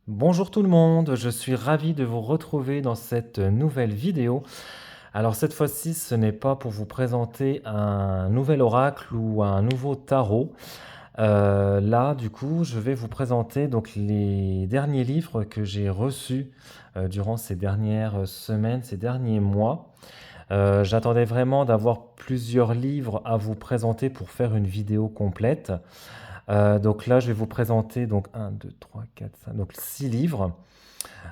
Bonjour tout le monde, je suis ravi de vous retrouver dans cette nouvelle vidéo. Alors cette fois-ci, ce n'est pas pour vous présenter un nouvel oracle ou un nouveau tarot. Là, du coup, je vais vous présenter donc les derniers livres que j'ai reçus durant ces dernières semaines, ces derniers mois. J'attendais vraiment d'avoir plusieurs livres à vous présenter pour faire une vidéo complète. Donc là, je vais vous présenter donc un, 2, 3, 4, 5, donc 6 livres.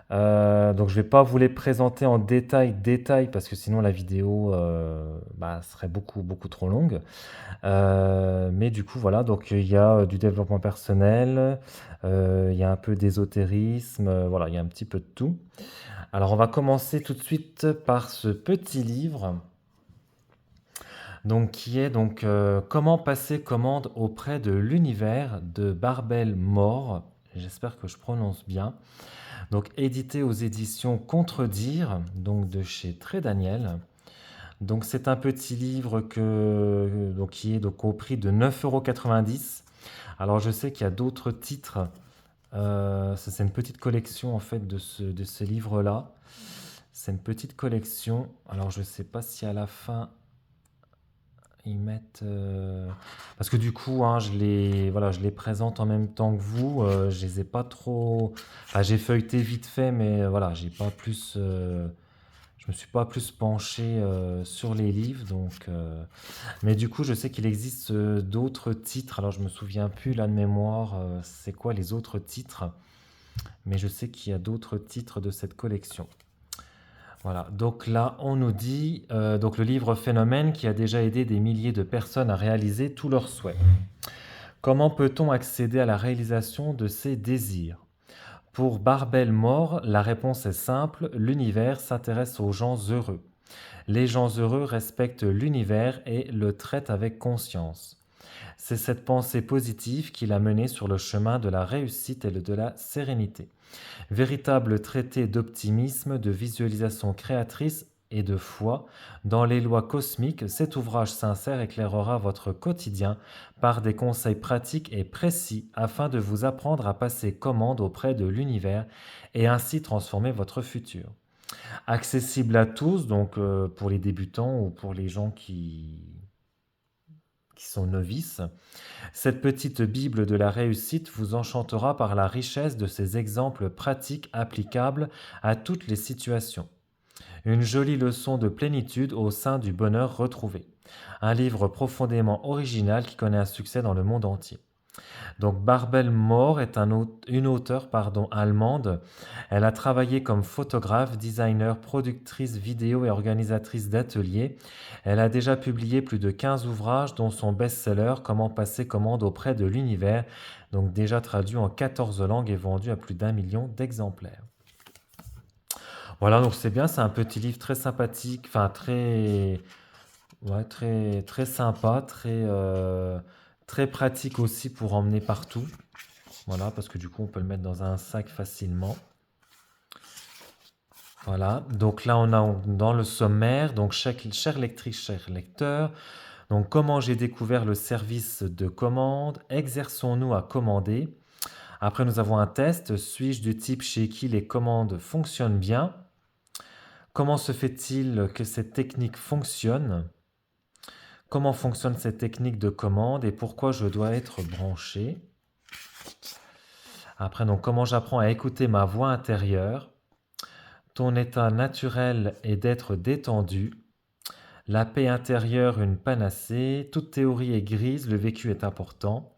Donc je ne vais pas vous les présenter en détail, parce que sinon la vidéo serait beaucoup trop longue. Mais du coup, voilà, donc il y a du développement personnel, il y a un peu d'ésotérisme, voilà, il y a un petit peu de tout. Alors on va commencer tout de suite par ce petit livre, donc, qui est donc Comment passer commande auprès de l'univers de Barbel Mort. J'espère que je prononce bien. Donc édité aux éditions Contredire, donc de chez Très Daniel. Donc c'est un petit livre qui est donc au prix de 9,90 €. Alors je sais qu'il y a d'autres titres. C'est une petite collection en fait de ce livre-là. C'est une petite collection. Alors je ne sais pas si à la fin ils mettent, parce que du coup, hein, je les présente en même temps que vous. Je les ai pas trop. Enfin, j'ai feuilleté vite fait, mais voilà, j'ai pas plus. Je me suis pas plus penché sur les livres, donc. Mais du coup, je sais qu'il existe d'autres titres. Alors, je me souviens plus là de mémoire. C'est quoi les autres titres? Mais je sais qu'il y a d'autres titres de cette collection. Voilà, donc là, on nous dit donc le livre Phénomène qui a déjà aidé des milliers de personnes à réaliser tous leurs souhaits. Comment peut-on accéder à la réalisation de ses désirs? Pour Barbel Mort, la réponse est simple, l'univers s'intéresse aux gens heureux. Les gens heureux respectent l'univers et le traitent avec conscience. C'est cette pensée positive qui l'a mené sur le chemin de la réussite et de la sérénité. Véritable traité d'optimisme, de visualisation créatrice et de foi dans les lois cosmiques, cet ouvrage sincère éclairera votre quotidien par des conseils pratiques et précis afin de vous apprendre à passer commande auprès de l'univers et ainsi transformer votre futur. Accessible à tous, donc pour les débutants ou pour les gens qui sont novices, cette petite Bible de la réussite vous enchantera par la richesse de ses exemples pratiques applicables à toutes les situations. Une jolie leçon de plénitude au sein du bonheur retrouvé. Un livre profondément original qui connaît un succès dans le monde entier. Donc Barbel Moore est une auteure allemande. Elle a travaillé comme photographe, designer, productrice vidéo et organisatrice d'ateliers. Elle a déjà publié plus de 15 ouvrages dont son best-seller Comment passer commande auprès de l'univers, donc déjà traduit en 14 langues et vendu à plus d'1 million d'exemplaires. Voilà, donc c'est bien, c'est un petit livre très sympathique, enfin très sympa, très pratique aussi pour emmener partout. Voilà, parce que du coup, on peut le mettre dans un sac facilement. Voilà, donc là, on a dans le sommaire, donc chère lectrice, cher lecteur, donc comment j'ai découvert le service de commande, exerçons-nous à commander. Après, nous avons un test, suis-je du type chez qui les commandes fonctionnent bien? Comment se fait-il que cette technique fonctionne? Comment fonctionne cette technique de commande et pourquoi je dois être branché? Après, donc, comment j'apprends à écouter ma voix intérieure? Ton état naturel est d'être détendu. La paix intérieure, une panacée. Toute théorie est grise, le vécu est important.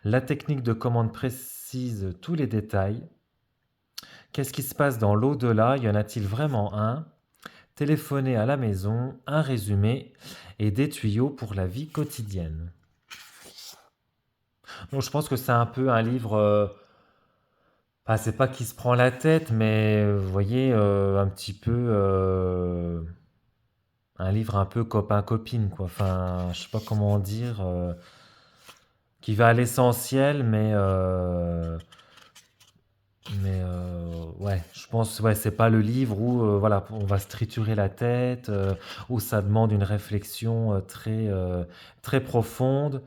La technique de commande précise tous les détails. Qu'est-ce qui se passe dans l'au-delà? Y en a-t-il vraiment un? Téléphoner à la maison, un résumé et des tuyaux pour la vie quotidienne. Donc je pense que c'est un peu un livre, enfin, c'est pas qui se prend la tête, mais vous voyez, un petit peu, un livre un peu copain-copine, quoi. Enfin, je sais pas comment dire, qui va à l'essentiel, ouais, je pense, ouais, c'est pas le livre où, voilà, on va se triturer la tête, où ça demande une réflexion très profonde.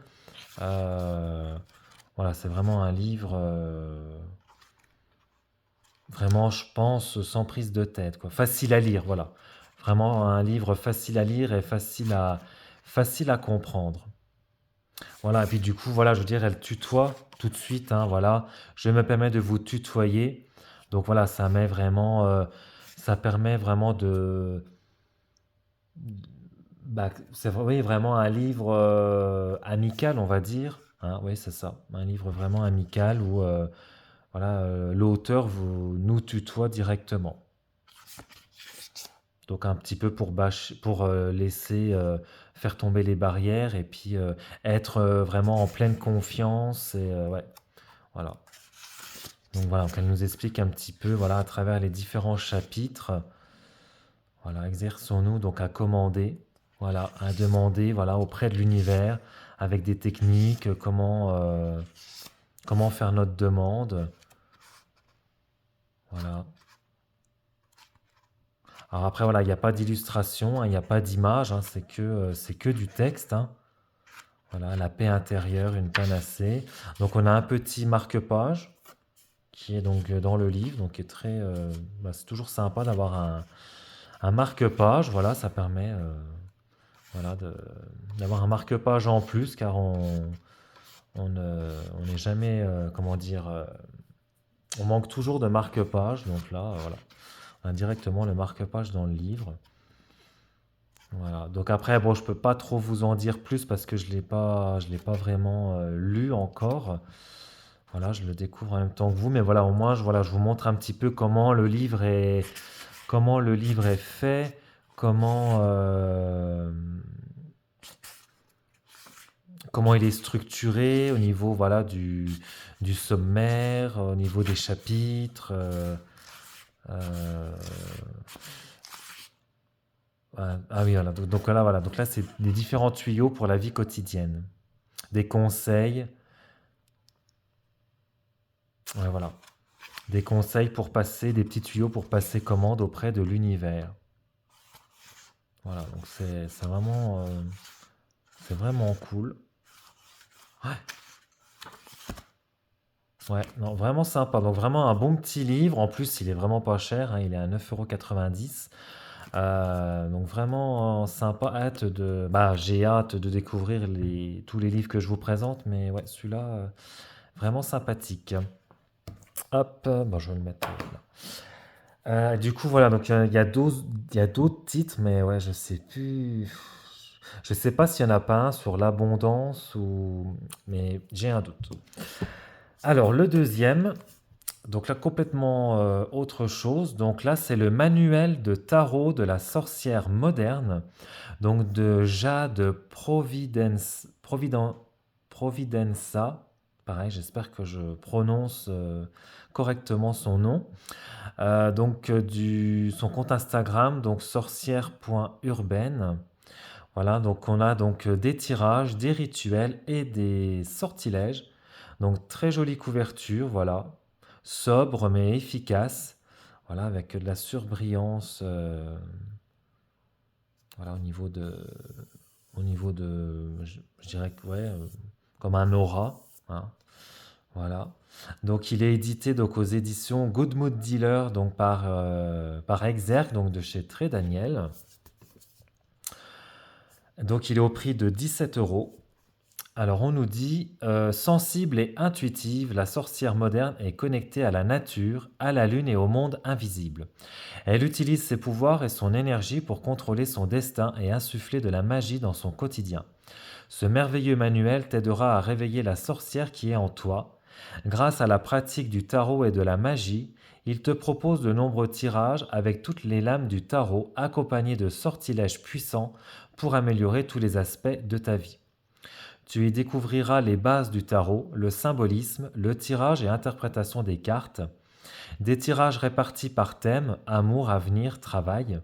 Euh, voilà, c'est vraiment un livre. Vraiment, je pense, sans prise de tête, quoi. Facile à lire, voilà. Vraiment un livre facile à lire et facile à comprendre. Voilà, et puis du coup, voilà, je veux dire, elle tutoie tout de suite, hein, voilà. Je me permets de vous tutoyer. Donc voilà, ça permet vraiment bah, oui, vraiment un livre amical, on va dire. Hein, oui, c'est ça. Un livre vraiment amical où voilà, l'auteur nous tutoie directement. Donc un petit peu pour laisser faire tomber les barrières et puis être vraiment en pleine confiance. Et ouais, voilà. Donc voilà, donc elle nous explique un petit peu, voilà, à travers les différents chapitres. Voilà, exerçons-nous donc à commander, voilà, à demander, voilà, auprès de l'univers, avec des techniques, comment faire notre demande. Voilà. Alors après, voilà, il n'y a pas d'illustration, hein, il n'y a pas d'image, hein, c'est que du texte. Hein. Voilà, la paix intérieure, une panacée. Donc on a un petit marque-page qui est donc dans le livre, donc qui est très, bah, c'est toujours sympa d'avoir un marque-page. Voilà, ça permet, voilà, d'avoir un marque-page en plus, car on n'est jamais, comment dire, on manque toujours de marque-page. Donc là, voilà, on a directement le marque-page dans le livre. Voilà. Donc après, bon, je peux pas trop vous en dire plus parce que je l'ai pas vraiment lu encore. Voilà, je le découvre en même temps que vous, mais voilà, au moins, voilà, je vous montre un petit peu comment le livre est fait, comment, comment il est structuré au niveau, voilà, du sommaire, au niveau des chapitres. Euh, ah oui, voilà. Donc là, voilà. Donc là, c'est des différents tuyaux pour la vie quotidienne, des conseils. Ouais, voilà. Des conseils pour passer, des petits tuyaux pour passer commande auprès de l'univers. Voilà, donc c'est vraiment cool. Ouais, ouais, non, vraiment sympa. Donc vraiment un bon petit livre. En plus, il est vraiment pas cher, hein, il est à 9,90 €. Donc vraiment sympa. Bah, j'ai hâte de découvrir tous les livres que je vous présente. Mais ouais, celui-là, vraiment sympathique. Hop, bon, je vais le mettre là. Du coup, voilà, donc il y a d'autres titres, mais ouais, je sais plus. Je sais pas s'il y en a pas un sur l'abondance ou. Mais j'ai un doute. Alors, le deuxième, donc là, complètement autre chose. Donc là, c'est le manuel de tarot de la sorcière moderne, donc de Jade Providenza. Pareil, j'espère que je prononce correctement son nom. Son compte Instagram, donc sorcière.urbaine. Voilà, donc on a donc des tirages, des rituels et des sortilèges. Donc très jolie couverture, voilà. Sobre mais efficace. Voilà, avec de la surbrillance voilà, au niveau de je dirais que ouais, comme un aura. Hein. Voilà. Donc il est édité donc aux éditions Good Mood Dealer donc par Exergue donc de chez Très Daniel. Donc il est au prix de 17 €. Alors on nous dit sensible et intuitive, la sorcière moderne est connectée à la nature, à la lune et au monde invisible. Elle utilise ses pouvoirs et son énergie pour contrôler son destin et insuffler de la magie dans son quotidien. Ce merveilleux manuel t'aidera à réveiller la sorcière qui est en toi. Grâce à la pratique du tarot et de la magie, il te propose de nombreux tirages avec toutes les lames du tarot accompagnés de sortilèges puissants pour améliorer tous les aspects de ta vie. Tu y découvriras les bases du tarot, le symbolisme, le tirage et interprétation des cartes, des tirages répartis par thème, amour, avenir, travail,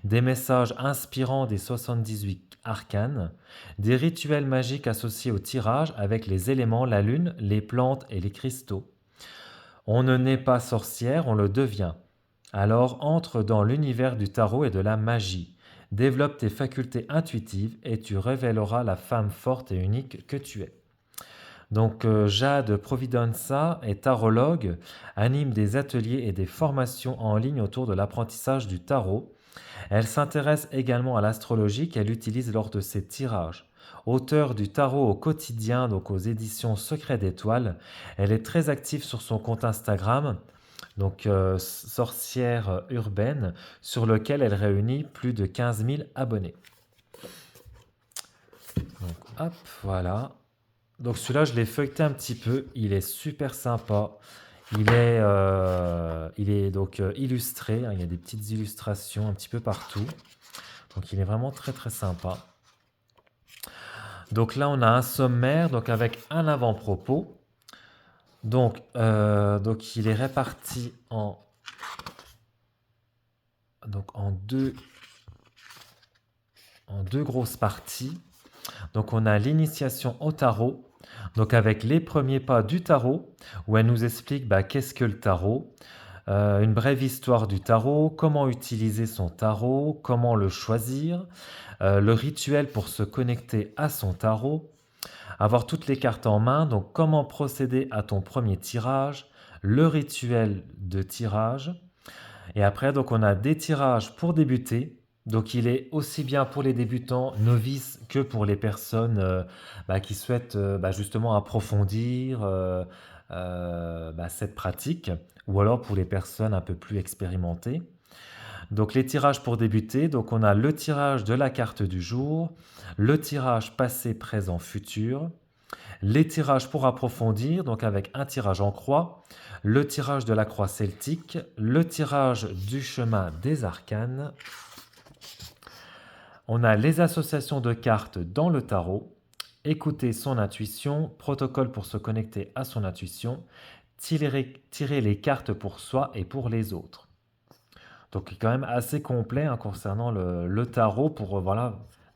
des messages inspirants des 78 arcanes, des rituels magiques associés au tirage avec les éléments, la lune, les plantes et les cristaux. On ne naît pas sorcière, on le devient. Alors entre dans l'univers du tarot et de la magie. Développe tes facultés intuitives et tu révéleras la femme forte et unique que tu es. Donc Jade Providenza est tarologue, anime des ateliers et des formations en ligne autour de l'apprentissage du tarot. Elle s'intéresse également à l'astrologie qu'elle utilise lors de ses tirages. Auteure du tarot au quotidien, donc aux éditions Secret d'étoiles, elle est très active sur son compte Instagram, donc sorcière urbaine, sur lequel elle réunit plus de 15 000 abonnés. Donc hop, voilà. Donc celui-là, je l'ai feuilleté un petit peu. Il est super sympa. Il est donc illustré, hein. Il y a des petites illustrations un petit peu partout. Donc il est vraiment très très sympa. Donc là, on a un sommaire donc avec un avant-propos. Donc il est réparti en deux grosses parties. Donc on a l'initiation au tarot, donc avec les premiers pas du tarot, où elle nous explique qu'est-ce que le tarot, une brève histoire du tarot, comment utiliser son tarot, comment le choisir, le rituel pour se connecter à son tarot, avoir toutes les cartes en main, donc comment procéder à ton premier tirage, le rituel de tirage, et après donc on a des tirages pour débuter. Donc il est aussi bien pour les débutants novices que pour les personnes qui souhaitent justement approfondir cette pratique, ou alors pour les personnes un peu plus expérimentées. Donc les tirages pour débuter, donc on a le tirage de la carte du jour, le tirage passé, présent, futur, les tirages pour approfondir, donc avec un tirage en croix, le tirage de la croix celtique, le tirage du chemin des arcanes. On a les associations de cartes dans le tarot, écouter son intuition, protocole pour se connecter à son intuition, tirer les cartes pour soi et pour les autres. Donc il est quand même assez complet concernant le tarot pour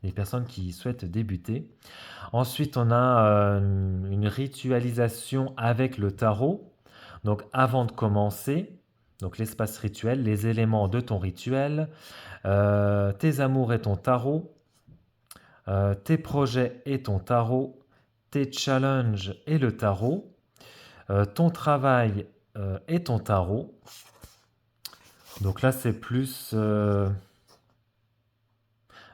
les personnes qui souhaitent débuter. Ensuite, on a une ritualisation avec le tarot. Donc avant de commencer, donc l'espace rituel, les éléments de ton rituel, tes amours et ton tarot, tes projets et ton tarot, tes challenges et le tarot, ton travail et ton tarot. Donc là, c'est plus...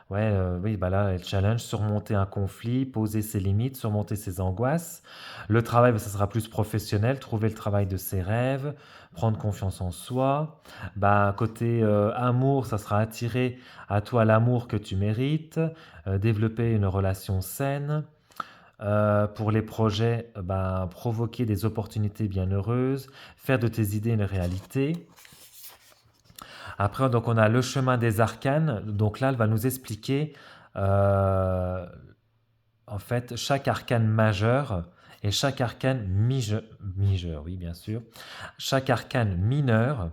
oui, là, le challenge, surmonter un conflit, poser ses limites, surmonter ses angoisses. Le travail, ça sera plus professionnel, trouver le travail de ses rêves, prendre confiance en soi. Côté amour, ça sera attirer à toi l'amour que tu mérites, développer une relation saine. Pour les projets, provoquer des opportunités bienheureuses, faire de tes idées une réalité. Après, donc, on a le chemin des arcanes. Donc là, elle va nous expliquer en fait chaque arcane majeur et chaque arcane majeur, oui, bien sûr. Chaque arcane mineur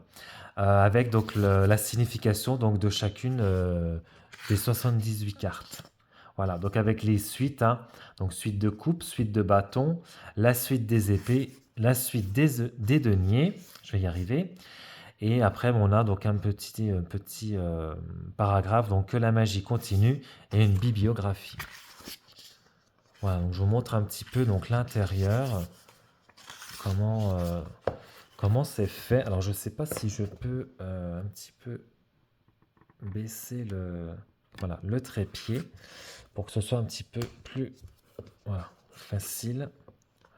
avec donc la signification donc, de chacune des 78 cartes. Voilà, donc avec les suites, donc suite de coupe, suite de bâton, la suite des épées, la suite des deniers, je vais y arriver. Et après, on a donc un petit paragraphe, donc que la magie continue et une bibliographie. Voilà, donc je vous montre un petit peu donc l'intérieur, comment c'est fait. Alors je ne sais pas si je peux un petit peu baisser le trépied pour que ce soit un petit peu plus facile.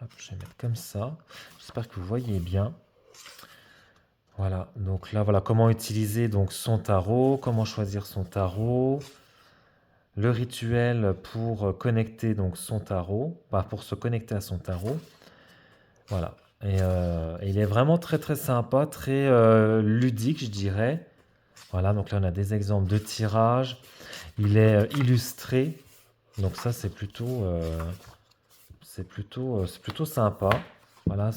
Hop, je vais mettre comme ça. J'espère que vous voyez bien. Voilà, donc là, comment utiliser donc son tarot, comment choisir son tarot, le rituel pour connecter donc son tarot, pour se connecter à son tarot. Voilà, et il est vraiment très très sympa, très ludique, je dirais. Voilà, donc là on a des exemples de tirages. Il est illustré, donc ça c'est plutôt sympa. Voilà,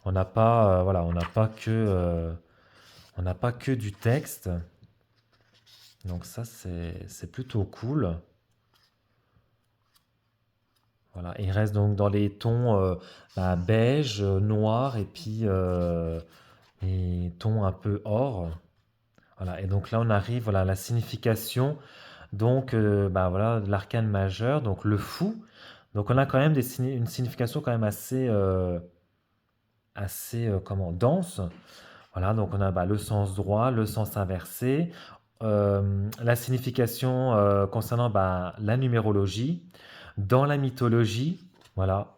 on n'a pas que du texte. Donc ça c'est plutôt cool. Voilà, il reste donc dans les tons beige, noir et puis les tons un peu or. Voilà, et donc là on arrive à la signification donc de l'arcane majeur, donc le fou. Donc on a quand même une signification quand même comment, dense. Voilà, donc on a le sens droit, le sens inversé, la signification concernant la numérologie, dans la mythologie, voilà.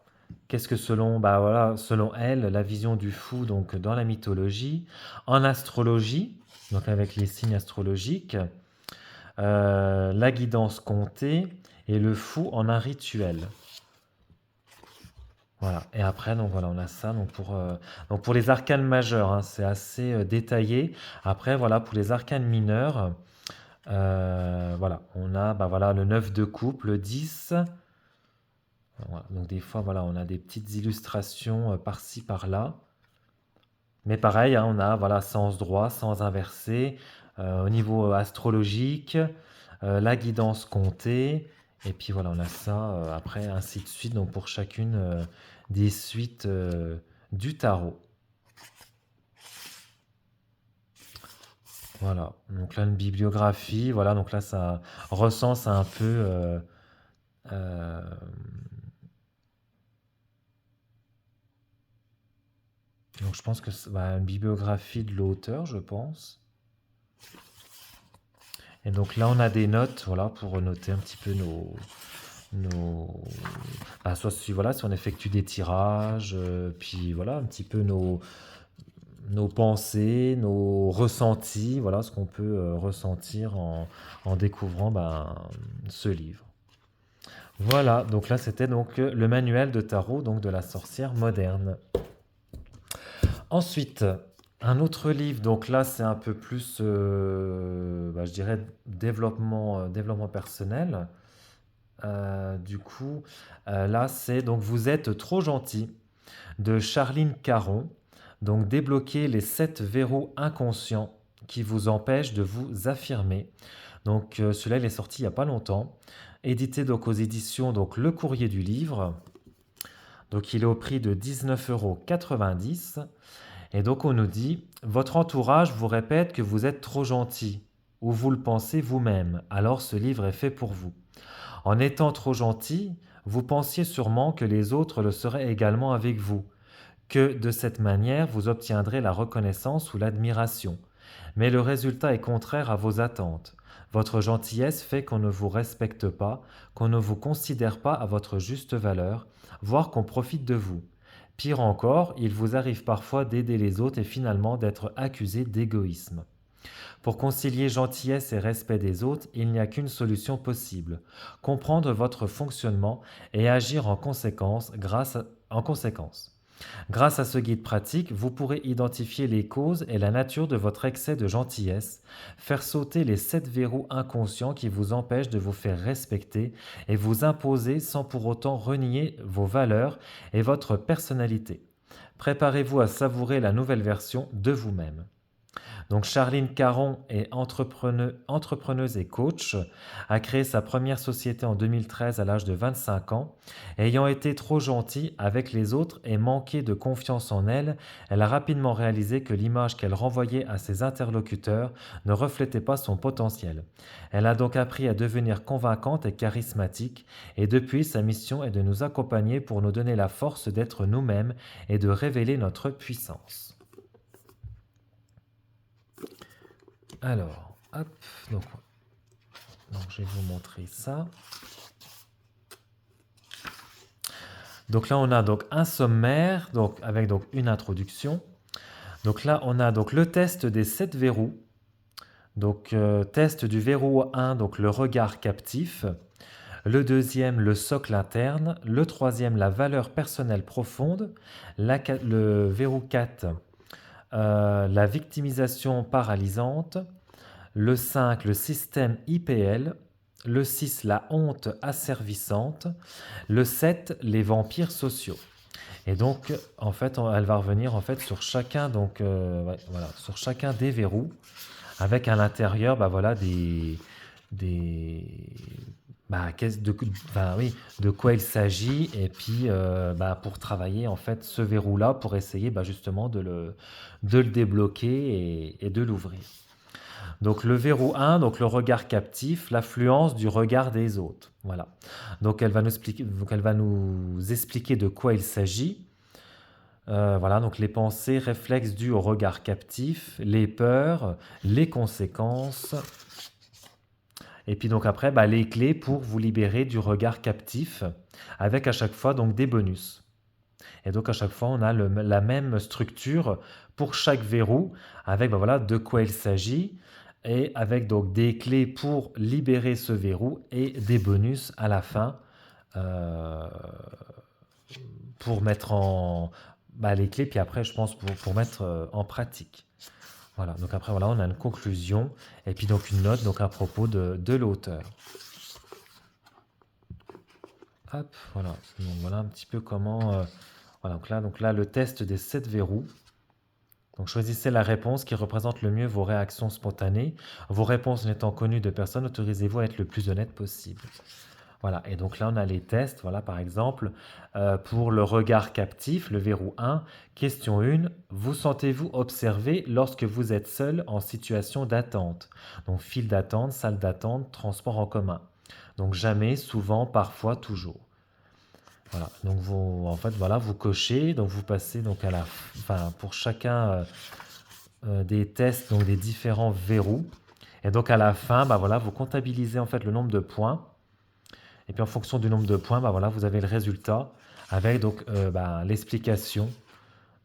Qu'est-ce que voilà, selon elle, la vision du fou, donc dans la mythologie, en astrologie, donc avec les signes astrologiques, la guidance comptée et le fou en un rituel. Voilà. Et après, donc voilà, on a ça. Donc pour les arcanes majeurs, hein, c'est assez détaillé. Après, voilà, pour les arcanes mineurs, voilà, on a voilà, le 9 de coupe, le 10. Voilà. Donc des fois, voilà, on a des petites illustrations par-ci, par-là. Mais pareil, hein, on a voilà, sens droit, sens inversé, au niveau astrologique, la guidance comptée, et puis voilà, on a ça après, ainsi de suite, donc pour chacune des suites du tarot. Voilà, donc là une bibliographie, voilà, donc là ça recense un peu euh, donc je pense que c'est une bibliographie de l'auteur, je pense. Et donc là on a des notes, voilà, pour noter un petit peu nos soit si, voilà, si on effectue des tirages, puis voilà, un petit peu nos pensées, nos ressentis, voilà, ce qu'on peut ressentir en découvrant ce livre. Voilà, donc là c'était donc le manuel de tarot donc de la sorcière moderne. Ensuite, un autre livre, donc là c'est un peu plus, je dirais, développement personnel. Du coup, là c'est donc Vous êtes trop gentil de Charline Caron. Donc débloquer les 7 verrous inconscients qui vous empêchent de vous affirmer. Donc celui-là il est sorti il n'y a pas longtemps. Édité donc aux éditions donc Le Courrier du Livre. Donc il est au prix de 19,90 €. Et donc on nous dit, votre entourage vous répète que vous êtes trop gentil, ou vous le pensez vous-même, alors ce livre est fait pour vous. En étant trop gentil, vous pensiez sûrement que les autres le seraient également avec vous, que de cette manière vous obtiendrez la reconnaissance ou l'admiration. Mais le résultat est contraire à vos attentes. Votre gentillesse fait qu'on ne vous respecte pas, qu'on ne vous considère pas à votre juste valeur, voire qu'on profite de vous. Pire encore, il vous arrive parfois d'aider les autres et finalement d'être accusé d'égoïsme. Pour concilier gentillesse et respect des autres, il n'y a qu'une solution possible: comprendre votre fonctionnement et agir en conséquence. Grâce à ce guide pratique, vous pourrez identifier les causes et la nature de votre excès de gentillesse, faire sauter les 7 verrous inconscients qui vous empêchent de vous faire respecter et vous imposer sans pour autant renier vos valeurs et votre personnalité. Préparez-vous à savourer la nouvelle version de vous-même. Donc Charline Caron est entrepreneuse et coach, a créé sa première société en 2013 à l'âge de 25 ans. Ayant été trop gentille avec les autres et manqué de confiance en elle, elle a rapidement réalisé que l'image qu'elle renvoyait à ses interlocuteurs ne reflétait pas son potentiel. Elle a donc appris à devenir convaincante et charismatique, et depuis sa mission est de nous accompagner pour nous donner la force d'être nous-mêmes et de révéler notre puissance. Alors, hop, donc je vais vous montrer ça. Donc là, on a donc un sommaire, donc avec donc une introduction. Donc là, on a donc le test des 7 verrous. Donc test du verrou 1, donc le regard captif. Le deuxième, le socle interne. Le troisième, la valeur personnelle profonde. Le verrou 4, la victimisation paralysante. Le 5, le système IPL. Le 6, la honte asservissante. Le 7, les vampires sociaux. Et donc, en fait, elle va revenir en fait sur chacun, sur chacun des verrous, avec à l'intérieur, voilà, de quoi il s'agit, et puis pour travailler en fait ce verrou-là, pour essayer justement de le débloquer et de l'ouvrir. Donc le verrou 1, donc le regard captif, l'affluence du regard des autres. Voilà. Donc elle va nous expliquer de quoi il s'agit. Voilà, donc les pensées, réflexes dus au regard captif, les peurs, les conséquences. Et puis donc après, bah, les clés pour vous libérer du regard captif, avec à chaque fois donc des bonus. Et donc à chaque fois, on a la même structure pour chaque verrou, avec bah, voilà, de quoi il s'agit, et avec donc des clés pour libérer ce verrou et des bonus à la fin euh, pour mettre en bah, les clés, puis après, je pense pour mettre en pratique. Voilà, donc après, voilà, on a une conclusion et puis donc une note donc à propos de l'auteur. Hop, voilà. Donc voilà un petit peu comment. Voilà, donc là, le test des 7 verrous. Donc choisissez la réponse qui représente le mieux vos réactions spontanées. Vos réponses n'étant connues de personne, autorisez-vous à être le plus honnête possible. Voilà, et donc là on a les tests, voilà par exemple, pour le regard captif, le verrou 1, question 1, vous sentez-vous observé lorsque vous êtes seul en situation d'attente? Donc file d'attente, salle d'attente, transport en commun. Donc jamais, souvent, parfois, toujours. Voilà, donc vous, en fait, voilà, vous cochez, donc vous passez donc à enfin, pour chacun des tests, donc des différents verrous. Et donc à la fin, bah voilà, vous comptabilisez en fait le nombre de points. Et puis en fonction du nombre de points, bah voilà, vous avez le résultat avec donc bah, l'explication.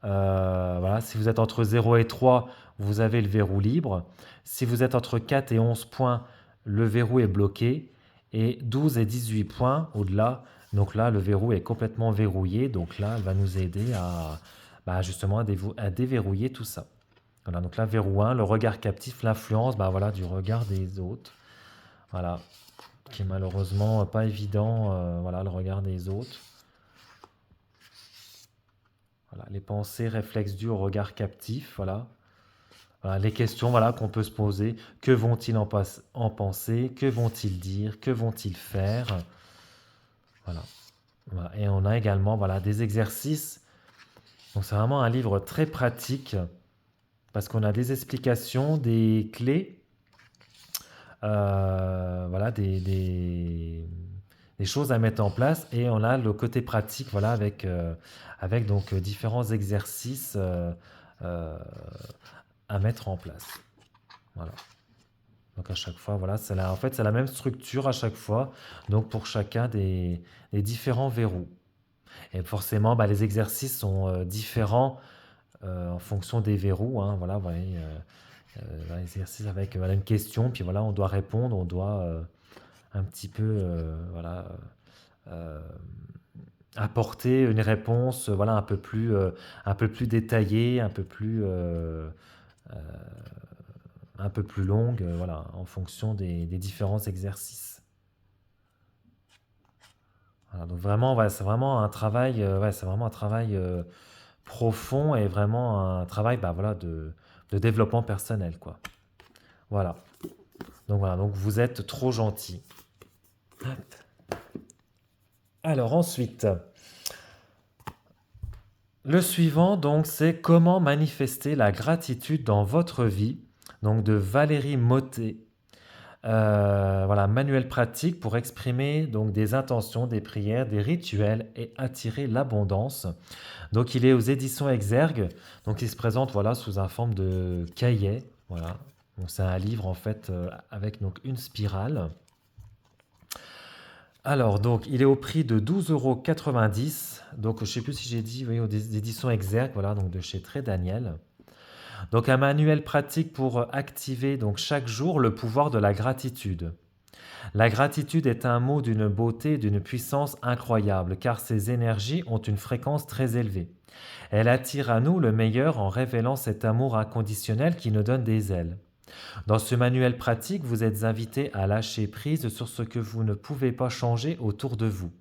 Voilà, si vous êtes entre 0 et 3, vous avez le verrou libre. Si vous êtes entre 4 et 11 points, le verrou est bloqué. Et 12 et 18 points au-delà, donc là, le verrou est complètement verrouillé. Donc là, elle va nous aider à bah, justement à déverrouiller tout ça. Voilà, donc là, verrou 1, le regard captif, l'influence bah, voilà, du regard des autres. Voilà, qui est malheureusement pas évident, voilà, le regard des autres. Voilà, les pensées, réflexes dus au regard captif, voilà. Voilà, les questions voilà, qu'on peut se poser. Que vont-ils en penser? Que vont-ils dire? Que vont-ils faire? Voilà. Voilà. Et on a également voilà, des exercices. Donc c'est vraiment un livre très pratique parce qu'on a des explications, des clés, voilà, des choses à mettre en place et on a le côté pratique voilà, avec donc différents exercices euh, à mettre en place. Voilà. Donc à chaque fois, voilà, en fait, c'est la même structure à chaque fois, donc pour chacun des différents verrous. Et forcément, bah, les exercices sont différents en fonction des verrous. Hein, voilà, vous voyez, l'exercice avec voilà, une question, puis voilà, on doit répondre, on doit un petit peu voilà, euh, apporter une réponse voilà, un peu plus détaillée, un peu plus longue, voilà, en fonction des différents exercices. Voilà, donc vraiment, ouais, c'est vraiment un travail, profond et vraiment un travail, bah, voilà, de développement personnel, quoi. Voilà. Voilà, donc vous êtes trop gentil. Alors ensuite, le suivant, donc, c'est comment manifester la gratitude dans votre vie. Donc de Valérie Mottet. Voilà, manuel pratique pour exprimer donc des intentions, des prières, des rituels et attirer l'abondance. Donc il est aux éditions Exergue. Donc il se présente voilà sous un forme de cahier. Voilà. Donc c'est un livre en fait avec donc une spirale. Alors donc il est au prix de 12,90 €. Donc je ne sais plus si j'ai dit oui, aux éditions Exergue, voilà, donc de chez Très Daniel. Donc un manuel pratique pour activer donc chaque jour le pouvoir de la gratitude. La gratitude est un mot d'une beauté et d'une puissance incroyable car ses énergies ont une fréquence très élevée. Elle attire à nous le meilleur en révélant cet amour inconditionnel qui nous donne des ailes. Dans ce manuel pratique, vous êtes invité à lâcher prise sur ce que vous ne pouvez pas changer autour de vous.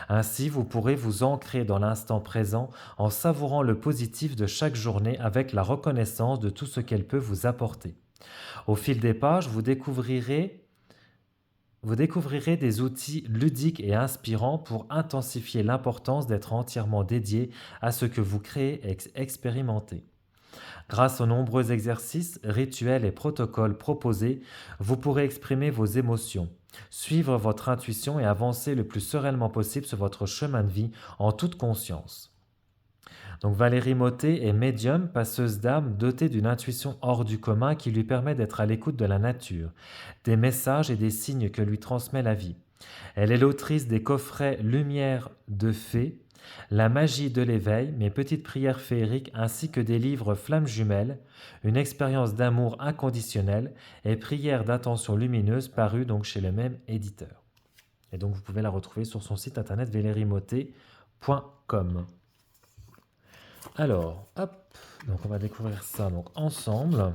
Ainsi, vous pourrez vous ancrer dans l'instant présent en savourant le positif de chaque journée avec la reconnaissance de tout ce qu'elle peut vous apporter. Au fil des pages, vous découvrirez des outils ludiques et inspirants pour intensifier l'importance d'être entièrement dédié à ce que vous créez et expérimentez. Grâce aux nombreux exercices, rituels et protocoles proposés, vous pourrez exprimer vos émotions, suivre votre intuition et avancer le plus sereinement possible sur votre chemin de vie en toute conscience. Donc Valérie Mottet est médium, passeuse d'âme, dotée d'une intuition hors du commun qui lui permet d'être à l'écoute de la nature, des messages et des signes que lui transmet la vie. Elle est l'autrice des coffrets Lumière de fées, La magie de l'éveil, Mes petites prières féeriques, ainsi que des livres Flammes jumelles, Une expérience d'amour inconditionnel et Prières d'attention lumineuse, parus donc chez le même éditeur. Et donc vous pouvez la retrouver sur son site internet valeriemottet.com. Alors, hop, donc on va découvrir ça donc ensemble.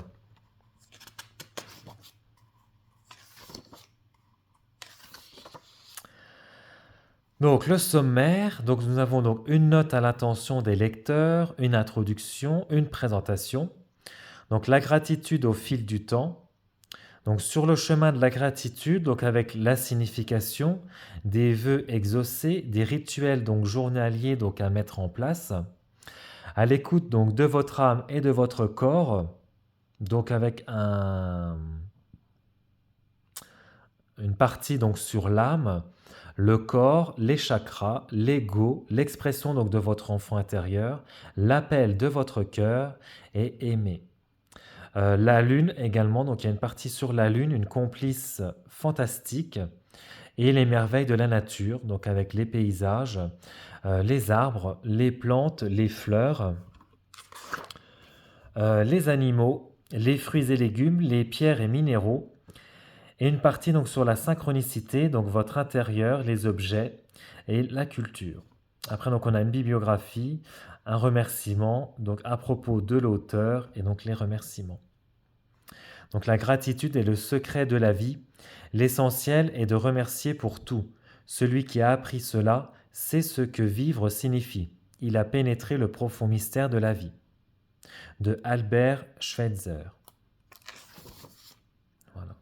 Donc le sommaire, donc nous avons donc une note à l'attention des lecteurs, une introduction, une présentation. Donc la gratitude au fil du temps. Donc sur le chemin de la gratitude, donc avec la signification, des vœux exaucés, des rituels donc journaliers donc à mettre en place. À l'écoute donc de votre âme et de votre corps, donc avec une partie donc sur l'âme, le corps, les chakras, l'ego, l'expression donc de votre enfant intérieur, l'appel de votre cœur et aimer. La lune également, donc il y a une partie sur la lune, une complice fantastique et les merveilles de la nature, donc avec les paysages, les arbres, les plantes, les fleurs, les animaux, les fruits et légumes, les pierres et minéraux, et une partie donc sur la synchronicité, donc votre intérieur, les objets et la culture. Après, donc on a une bibliographie, un remerciement, donc à propos de l'auteur et donc les remerciements. Donc la gratitude est le secret de la vie. L'essentiel est de remercier pour tout. Celui qui a appris cela sait ce que vivre signifie. Il a pénétré le profond mystère de la vie. De Albert Schweitzer. Voilà.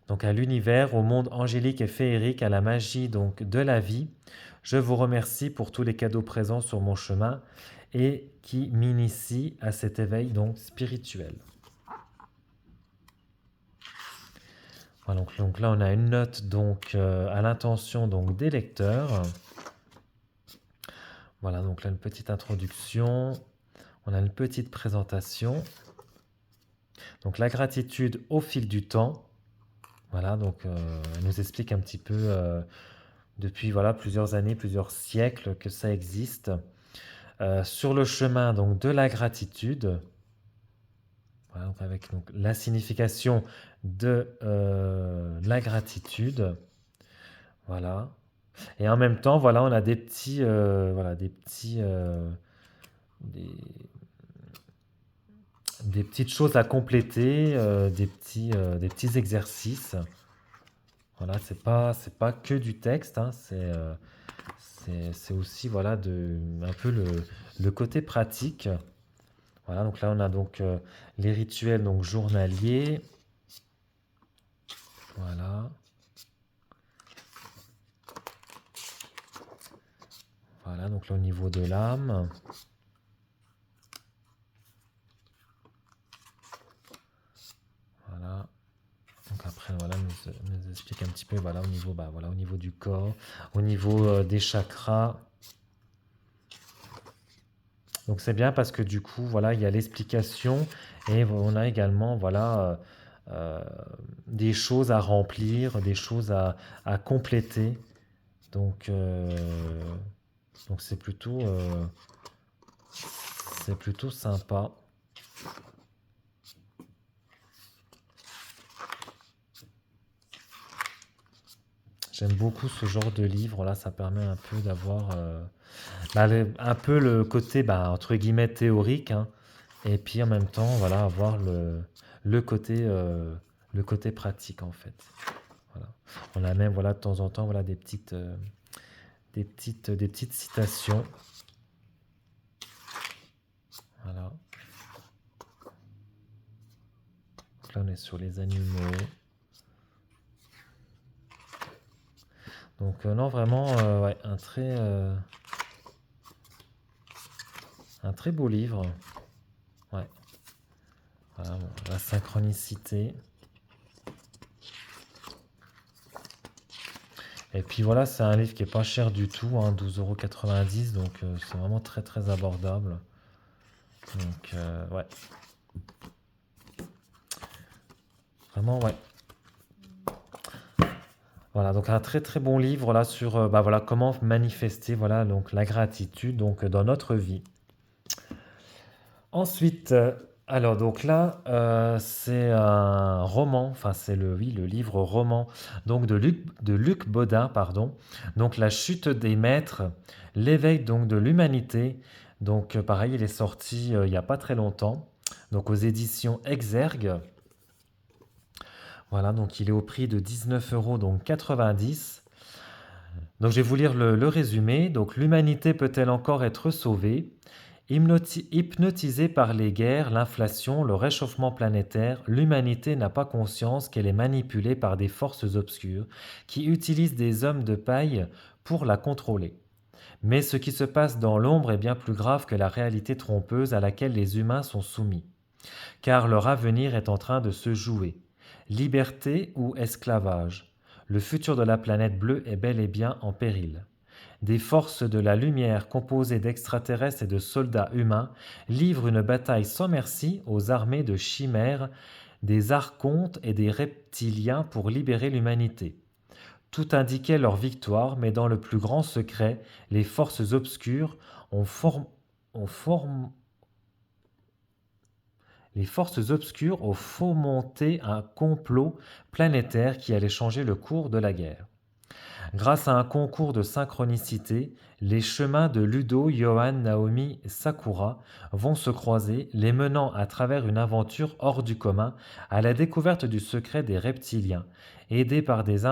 Donc à l'univers, au monde angélique et féerique, à la magie donc de la vie, je vous remercie pour tous les cadeaux présents sur mon chemin et qui m'initient à cet éveil donc spirituel. Voilà, donc là on a une note donc à l'intention donc des lecteurs. Voilà, donc là une petite introduction, on a une petite présentation. Donc la gratitude au fil du temps. Voilà, donc elle nous explique un petit peu depuis voilà plusieurs années, plusieurs siècles que ça existe. Sur le chemin donc de la gratitude, voilà, donc avec donc, la signification de la gratitude, voilà. Et en même temps, voilà, on a des petits, voilà, des petites choses à compléter, des petits exercices. Voilà, c'est pas que du texte, hein, c'est aussi voilà un peu le côté pratique. Voilà, donc là on a donc les rituels donc journaliers. Voilà. Voilà, donc là au niveau de l'âme. Voilà. Donc après, voilà, nous explique un petit peu voilà, au niveau, voilà, au niveau du corps, au niveau des chakras. Donc c'est bien parce que du coup, voilà, il y a l'explication et on a également voilà, des choses à remplir, des choses à compléter. Donc donc c'est plutôt sympa. J'aime beaucoup ce genre de livre. Là, ça permet un peu d'avoir un peu le côté entre guillemets théorique, hein, et puis en même temps, voilà, avoir le côté pratique en fait. Voilà. On a même voilà de temps en temps voilà des petites citations. Voilà. Donc là, on est sur les animaux. Donc non, vraiment, ouais, un très beau livre. Ouais. la synchronicité. Et puis voilà, c'est un livre qui est pas cher du tout, hein, 12,90 €, donc c'est vraiment très très abordable. Donc ouais, vraiment ouais. Voilà, donc un très très bon livre là sur bah, voilà, comment manifester voilà, donc, la gratitude donc, dans notre vie. Ensuite, alors donc là, c'est un roman, enfin c'est oui, le livre roman donc de Luc Bodin, pardon. Donc La chute des maîtres, l'éveil donc de l'humanité. Donc pareil, il est sorti il n'y a pas très longtemps, donc aux éditions Exergue. Voilà, donc il est au prix de 19 € donc 90. Donc je vais vous lire le résumé. Donc l'humanité peut-elle encore être sauvée? Hypnotisée par les guerres, l'inflation, le réchauffement planétaire, l'humanité n'a pas conscience qu'elle est manipulée par des forces obscures qui utilisent des hommes de paille pour la contrôler. Mais ce qui se passe dans l'ombre est bien plus grave que la réalité trompeuse à laquelle les humains sont soumis, car leur avenir est en train de se jouer. Liberté ou esclavage? Le futur de la planète bleue est bel et bien en péril. Des forces de la lumière composées d'extraterrestres et de soldats humains livrent une bataille sans merci aux armées de chimères, des archontes et des reptiliens pour libérer l'humanité. Tout indiquait leur victoire, mais dans le plus grand secret, les forces obscures ont, form- ont form- les forces obscures ont fomenté un complot planétaire qui allait changer le cours de la guerre. Grâce à un concours de synchronicité, les chemins de Ludo, Johan, Naomi et Sakura vont se croiser, les menant à travers une aventure hors du commun à la découverte du secret des reptiliens. Aidés par des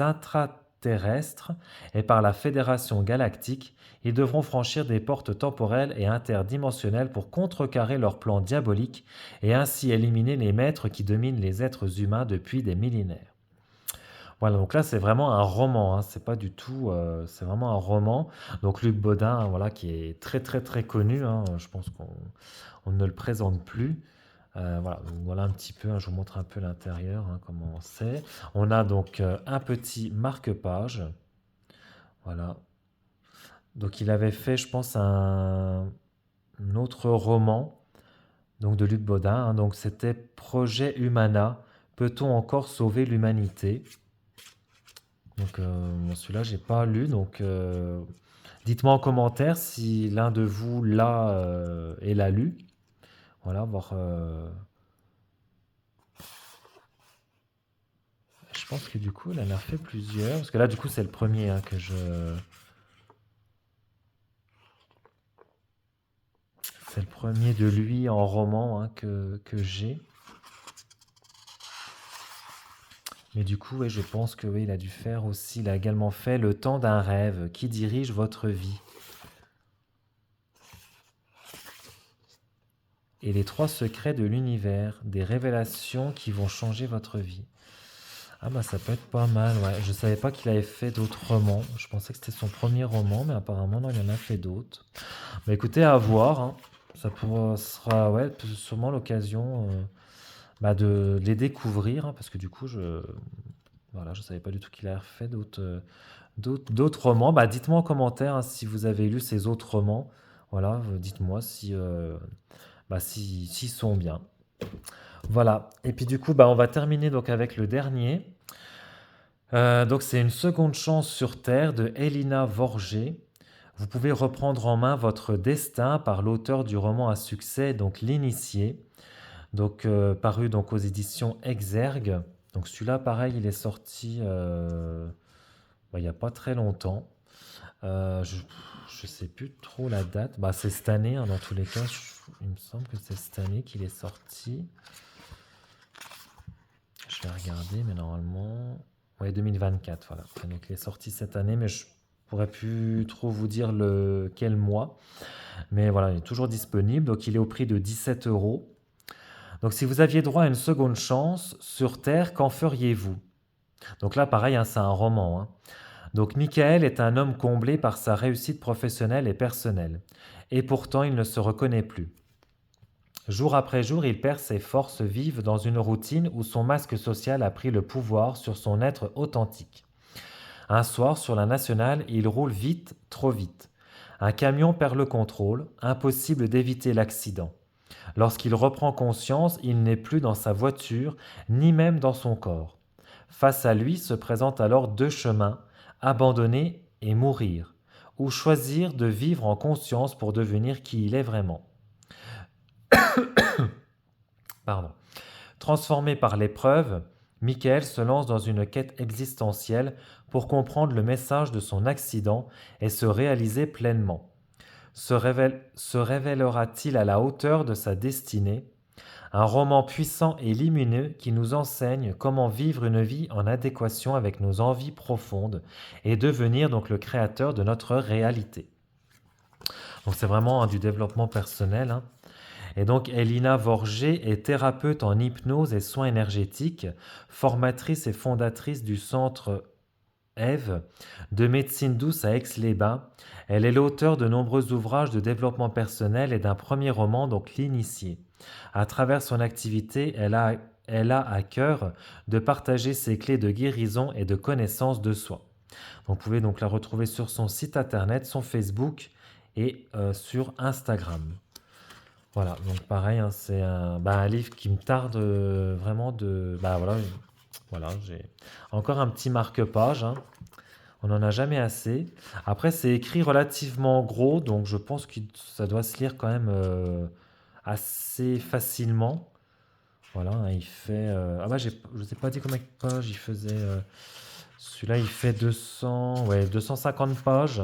intraterrestres et par la Fédération galactique, ils devront franchir des portes temporelles et interdimensionnelles pour contrecarrer leurs plans diaboliques et ainsi éliminer les maîtres qui dominent les êtres humains depuis des millénaires. Voilà, donc là, c'est vraiment un roman, hein, c'est pas du tout, c'est vraiment un roman. Donc Luc Bodin, hein, voilà, qui est très très très connu, hein, je pense qu'on ne le présente plus. Voilà, donc voilà un petit peu, hein, je vous montre un peu l'intérieur, hein, comment c'est. On a donc un petit marque-page, voilà. Donc il avait fait, je pense, un autre roman, donc de Luc Bodin, hein, donc c'était Projet Humana, peut-on encore sauver l'humanité? Donc bon, celui-là, j'ai pas lu. Donc dites-moi en commentaire si l'un de vous l'a et l'a lu. Voilà, voir. Je pense que du coup, elle en a fait plusieurs. Parce que là, du coup, c'est le premier hein, que je. C'est le premier de lui en roman hein, que j'ai. Mais du coup, ouais, je pense que oui, il a dû faire aussi. Il a également fait Le temps d'un rêve qui dirige votre vie. Et les 3 secrets de l'univers, des révélations qui vont changer votre vie. Ah bah ça peut être pas mal, ouais. Je savais pas qu'il avait fait d'autres romans. Je pensais que c'était son premier roman, mais apparemment non, il en a fait d'autres. Bah écoutez, à voir, hein. Sera ouais, sûrement l'occasion bah, de les découvrir, hein, parce que du coup, voilà, je savais pas du tout qu'il avait fait d'autres romans. Bah dites-moi en commentaire hein, si vous avez lu ces autres romans. Voilà, dites-moi si, bah, s'ils sont bien. Voilà. Et puis du coup, bah, on va terminer donc avec le dernier. Donc c'est Une seconde chance sur Terre de Elina Vorgé. Vous pouvez reprendre en main votre destin par l'auteur du roman à succès, donc L'Initié, donc paru donc aux éditions Exergue. Donc celui-là, pareil, il est sorti bah, il n'y a pas très longtemps. Je sais plus trop la date. Bah, c'est cette année, hein, dans tous les cas. Il me semble que c'est cette année qu'il est sorti. Je vais regarder, mais normalement. Ouais, 2024, voilà. Donc il est sorti cette année, mais je pourrais plus trop vous dire quel mois. Mais voilà, il est toujours disponible. Donc il est au prix de 17 euros. Donc si vous aviez droit à une seconde chance sur Terre, qu'en feriez-vous? Donc là, pareil, hein, c'est un roman, hein. Donc Michael est un homme comblé par sa réussite professionnelle et personnelle. Et pourtant, il ne se reconnaît plus. Jour après jour, il perd ses forces vives dans une routine où son masque social a pris le pouvoir sur son être authentique. Un soir, sur la nationale, il roule vite, trop vite. Un camion perd le contrôle, impossible d'éviter l'accident. Lorsqu'il reprend conscience, il n'est plus dans sa voiture, ni même dans son corps. Face à lui se présentent alors deux chemins, abandonner et mourir, ou choisir de vivre en conscience pour devenir qui il est vraiment. Pardon. Transformé par l'épreuve, Michael se lance dans une quête existentielle pour comprendre le message de son accident et se réaliser pleinement. Se révélera-t-il à la hauteur de sa destinée? Un roman puissant et lumineux qui nous enseigne comment vivre une vie en adéquation avec nos envies profondes et devenir donc le créateur de notre réalité. Donc c'est vraiment du développement personnel, hein. Et donc, Elina Vorgé est thérapeute en hypnose et soins énergétiques, formatrice et fondatrice du centre Ève de médecine douce à Aix-les-Bains. Elle est l'auteure de nombreux ouvrages de développement personnel et d'un premier roman, donc L'Initié. À travers son activité, elle a à cœur de partager ses clés de guérison et de connaissance de soi. Vous pouvez donc la retrouver sur son site internet, son Facebook et sur Instagram. Voilà, donc pareil, hein, c'est un livre qui me tarde vraiment de... Bah voilà, j'ai encore un petit marque-page, hein. On n'en a jamais assez. Après, c'est écrit relativement gros, donc je pense que ça doit se lire quand même assez facilement. Voilà, hein, il fait... Ah bah, je ne sais pas dit combien de pages il faisait. Celui-là, il fait 200... Ouais, 250 pages.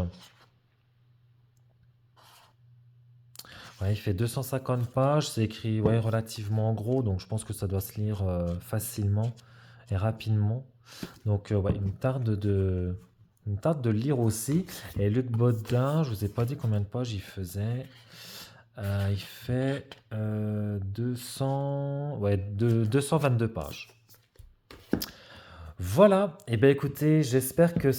Ouais, il fait 250 pages, c'est écrit ouais, relativement gros, donc je pense que ça doit se lire facilement et rapidement. Donc ouais, il me tarde de le lire aussi. Et Luc Baudin, je vous ai pas dit combien de pages il faisait. Il fait 200, ouais, 222 pages. Voilà, et bien écoutez, j'espère que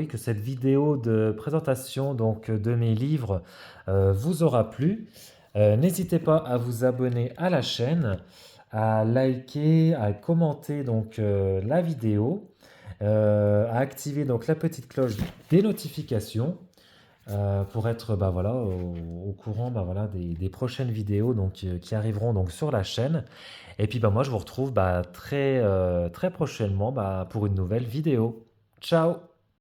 que cette vidéo de présentation donc, de mes livres vous aura plu. N'hésitez pas à vous abonner à la chaîne, à liker, à commenter donc, la vidéo, à activer donc, la petite cloche des notifications pour être voilà, au courant voilà, des prochaines vidéos donc, qui arriveront donc, sur la chaîne. Et puis moi je vous retrouve très prochainement pour une nouvelle vidéo. Ciao!